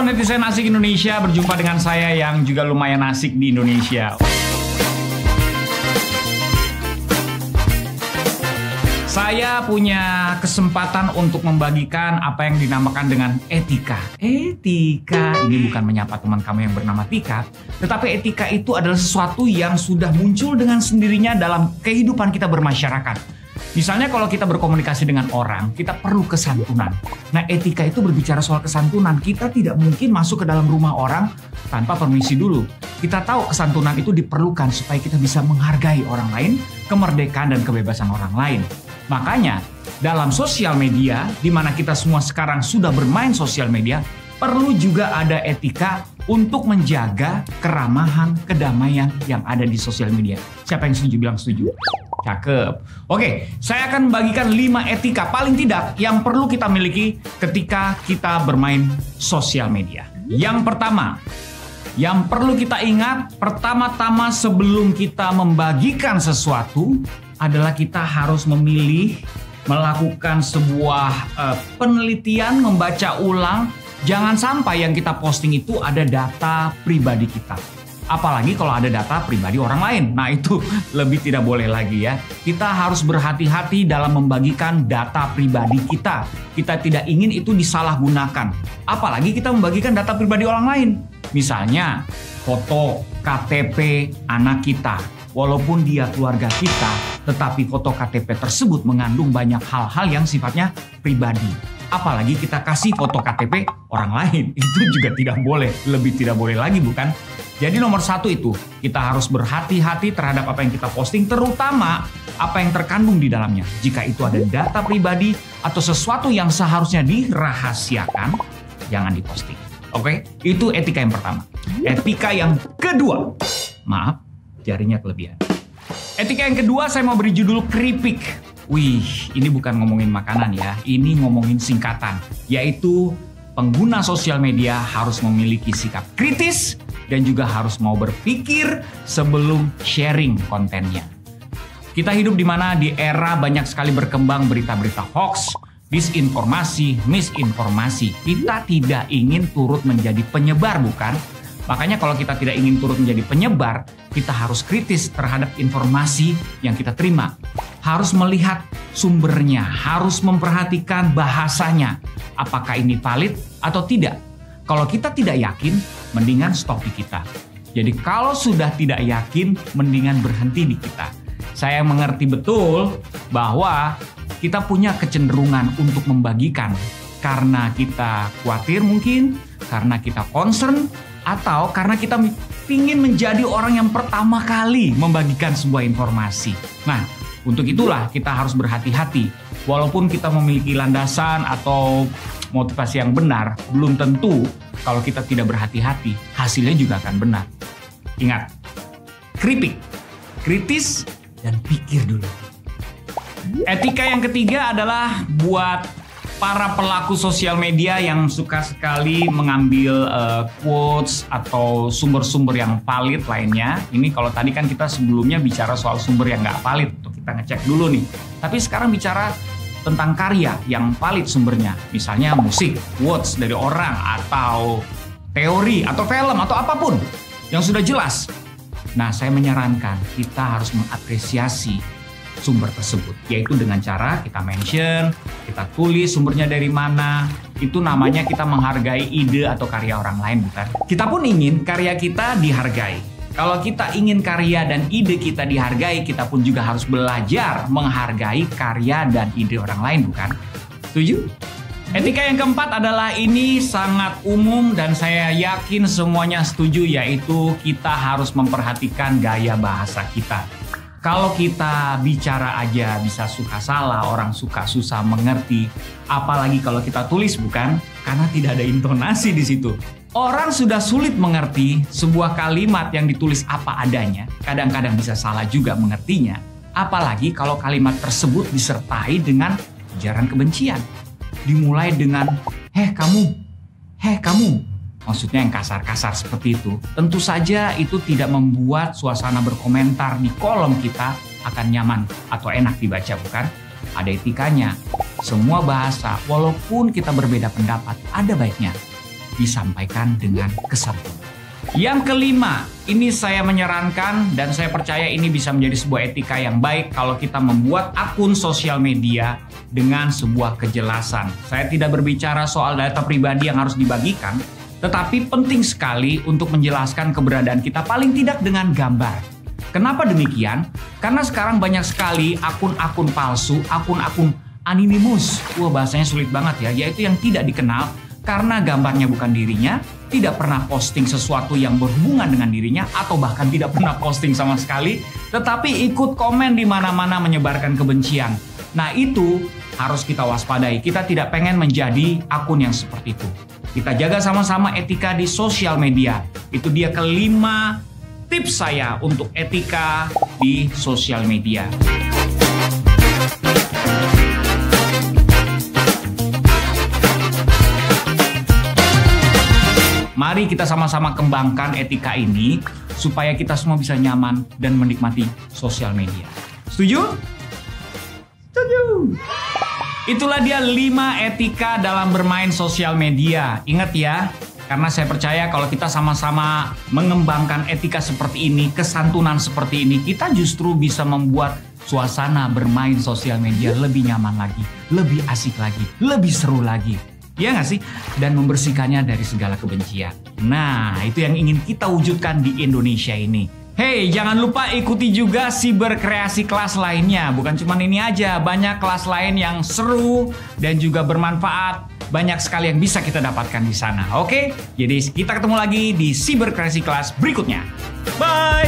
Halo netizen asik Indonesia, berjumpa dengan saya yang juga lumayan asik di Indonesia. Saya punya kesempatan untuk membagikan apa yang dinamakan dengan etika. Etika, ini bukan menyapa teman kamu yang bernama Tika, tetapi etika itu adalah sesuatu yang sudah muncul dengan sendirinya dalam kehidupan kita bermasyarakat. Misalnya kalau kita berkomunikasi dengan orang, kita perlu kesantunan. Nah, etika itu berbicara soal kesantunan. Kita tidak mungkin masuk ke dalam rumah orang tanpa permisi dulu. Kita tahu kesantunan itu diperlukan supaya kita bisa menghargai orang lain, kemerdekaan dan kebebasan orang lain. Makanya, dalam sosial media, di mana kita semua sekarang sudah bermain sosial media, perlu juga ada etika untuk menjaga keramahan, kedamaian yang ada di sosial media. Siapa yang setuju bilang setuju? Cakep. Oke, saya akan membagikan 5 etika paling tidak yang perlu kita miliki ketika kita bermain sosial media. Yang pertama, yang perlu kita ingat pertama-tama sebelum kita membagikan sesuatu adalah kita harus memilih, melakukan sebuah penelitian, membaca ulang. Jangan sampai yang kita posting itu ada data pribadi kita. Apalagi kalau ada data pribadi orang lain. Nah, itu lebih tidak boleh lagi ya. Kita harus berhati-hati dalam membagikan data pribadi kita. Kita tidak ingin itu disalahgunakan. Apalagi kita membagikan data pribadi orang lain. Misalnya, foto KTP anak kita. Walaupun dia keluarga kita, tetapi foto KTP tersebut mengandung banyak hal-hal yang sifatnya pribadi. Apalagi kita kasih foto KTP orang lain. Itu juga tidak boleh. Lebih tidak boleh lagi, bukan? Jadi nomor 1 itu, kita harus berhati-hati terhadap apa yang kita posting, terutama apa yang terkandung di dalamnya. Jika itu ada data pribadi atau sesuatu yang seharusnya dirahasiakan, jangan diposting. Oke? Itu etika yang pertama. Etika yang kedua, maaf, jarinya kelebihan. Etika yang kedua saya mau beri judul keripik. Wih, ini bukan ngomongin makanan ya, ini ngomongin singkatan, yaitu pengguna sosial media harus memiliki sikap kritis dan juga harus mau berpikir sebelum sharing kontennya. Kita hidup di mana di era banyak sekali berkembang berita-berita hoax, disinformasi, misinformasi. Kita tidak ingin turut menjadi penyebar, bukan? Makanya kalau kita tidak ingin turut menjadi penyebar, kita harus kritis terhadap informasi yang kita terima. Harus melihat sumbernya, harus memperhatikan bahasanya. Apakah ini valid atau tidak? Kalau kita tidak yakin, mendingan stop di kita. Jadi kalau sudah tidak yakin, mendingan berhenti di kita. Saya mengerti betul bahwa kita punya kecenderungan untuk membagikan. Karena kita khawatir mungkin, karena kita concern, atau karena kita ingin menjadi orang yang pertama kali membagikan sebuah informasi. Nah, untuk itulah kita harus berhati-hati. Walaupun kita memiliki landasan atau motivasi yang benar, belum tentu kalau kita tidak berhati-hati, hasilnya juga akan benar. Ingat, keripik, kritis, dan pikir dulu. Etika yang ketiga adalah buat para pelaku sosial media yang suka sekali mengambil quotes atau sumber-sumber yang valid lainnya. Ini kalau tadi kan kita sebelumnya bicara soal sumber yang nggak valid, untuk kita ngecek dulu nih. Tapi sekarang bicara tentang karya yang valid sumbernya. Misalnya musik, quotes dari orang, atau teori, atau film, atau apapun yang sudah jelas. Nah, saya menyarankan kita harus mengapresiasi sumber tersebut, yaitu dengan cara kita mention, kita tulis sumbernya dari mana. Itu namanya kita menghargai ide atau karya orang lain, bukan? Kita pun ingin karya kita dihargai. Kalau kita ingin karya dan ide kita dihargai, kita pun juga harus belajar menghargai karya dan ide orang lain, bukan? Setuju? Etika yang keempat adalah ini sangat umum dan saya yakin semuanya setuju, yaitu kita harus memperhatikan gaya bahasa kita. Kalau kita bicara aja bisa suka salah, orang suka susah mengerti, apalagi kalau kita tulis, bukan? Karena tidak ada intonasi di situ. Orang sudah sulit mengerti sebuah kalimat yang ditulis apa adanya, kadang-kadang bisa salah juga mengertinya. Apalagi kalau kalimat tersebut disertai dengan ujaran kebencian. Dimulai dengan, heh kamu. Maksudnya yang kasar-kasar seperti itu. Tentu saja itu tidak membuat suasana berkomentar di kolom kita akan nyaman atau enak dibaca, bukan? Ada etikanya. Semua bahasa, walaupun kita berbeda pendapat, ada baiknya. disampaikan dengan kesantunan. Yang kelima, ini saya menyarankan dan saya percaya ini bisa menjadi sebuah etika yang baik kalau kita membuat akun sosial media dengan sebuah kejelasan. Saya tidak berbicara soal data pribadi yang harus dibagikan, tetapi penting sekali untuk menjelaskan keberadaan kita paling tidak dengan gambar. Kenapa demikian? Karena sekarang banyak sekali akun-akun palsu, akun-akun anonymous. Wah, bahasanya sulit banget ya, yaitu yang tidak dikenal karena gambarnya bukan dirinya, tidak pernah posting sesuatu yang berhubungan dengan dirinya, atau bahkan tidak pernah posting sama sekali, tetapi ikut komen di mana-mana menyebarkan kebencian. Nah, itu harus kita waspadai. Kita tidak pengen menjadi akun yang seperti itu. Kita jaga sama-sama etika di sosial media. Itu dia kelima tips saya untuk etika di sosial media. Mari kita sama-sama kembangkan etika ini supaya kita semua bisa nyaman dan menikmati sosial media. Setuju? Setuju. Itulah dia 5 etika dalam bermain sosial media. Ingat ya, karena saya percaya kalau kita sama-sama mengembangkan etika seperti ini, kesantunan seperti ini, kita justru bisa membuat suasana bermain sosial media lebih nyaman lagi, lebih asik lagi, lebih seru lagi. Iya nggak sih? Dan membersihkannya dari segala kebencian. Nah, itu yang ingin kita wujudkan di Indonesia ini. Hey, jangan lupa ikuti juga Siber Kreasi kelas lainnya. Bukan cuma ini aja, banyak kelas lain yang seru dan juga bermanfaat. Banyak sekali yang bisa kita dapatkan di sana. Oke? Jadi kita ketemu lagi di Siber Kreasi kelas berikutnya. Bye!